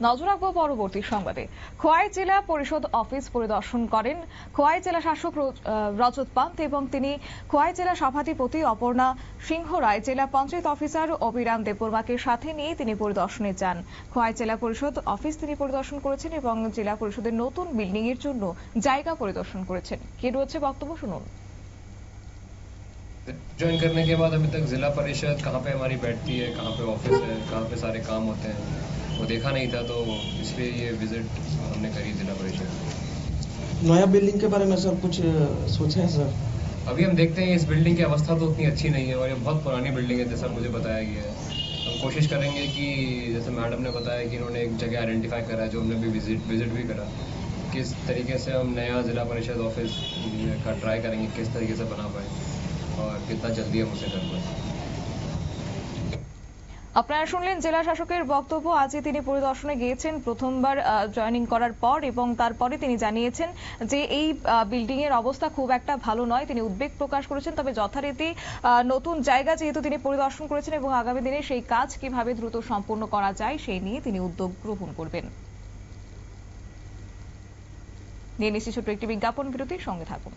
নজর রাখবো পরবর্তী সংবাদে। খোয়াই জেলা পরিষদ অফিস পরিদর্শন করেন খোয়াই জেলা শাসক রজত পান্ত এবং তিনি খোয়াই জেলা সভাধিপতি অপর্ণা সিংহ রায়, জেলা পঞ্চায়েত অফিসার অবিরাম দেববর্মাকে সাথে নিয়ে তিনি পরিদর্শনে যান। খোয়াই জেলা পরিষদ অফিস তিনি পরিদর্শন করেছেন এবং জেলা পরিষদের নতুন বিল্ডিং এর জন্য জায়গা পরিদর্শন করেছেন। কি রয়েছে বক্তব্য শুনুন। ज्वाइन करने के बाद अभी तक जिला परिषद कहाँ पे हमारी बैठती है, कहाँ पे ऑफिस है, कहाँ पे सारे काम होते हैं, वो देखा नहीं था, तो इसलिए ये विजिट हमने करी जिला परिषद। नया बिल्डिंग के बारे में सर कुछ सोचा है सर? अभी हम देखते हैं, इस बिल्डिंग की अवस्था तो उतनी अच्छी नहीं है और ये बहुत पुरानी बिल्डिंग है जैसा मुझे बताया गया है। हम कोशिश करेंगे कि जैसे मैडम ने बताया कि इन्होंने एक जगह आइडेंटिफाई करा है, जो हमने भी विजिट भी करा, किस तरीके से हम नया जिला परिषद ऑफिस का ट्राई करेंगे, किस तरीके से बना पाए और कितना जल्दी हम उसे कर पाए। আপনারা শুনলেন জেলা শাসকের বক্তব্য। আজই তিনি পরিদর্শনে গিয়েছেন প্রথমবার জয়েনিং করার পর, এবং তারপরে তিনি জানিয়েছেন যে এই বিল্ডিং এর অবস্থা খুব একটা ভালো নয়। তিনি উদ্বেগ প্রকাশ করেছেন, তবে যথারীতি নতুন জায়গা যেহেতু তিনি পরিদর্শন করেছেন এবং আগামী দিনে সেই কাজ কিভাবে দ্রুত সম্পূর্ণ করা যায় সেই নিয়ে তিনি উদ্যোগ গ্রহণ করবেন। নিয়ে নিচ্ছি ছোট্ট একটি বিজ্ঞাপন বিরতির সঙ্গে থাকুন।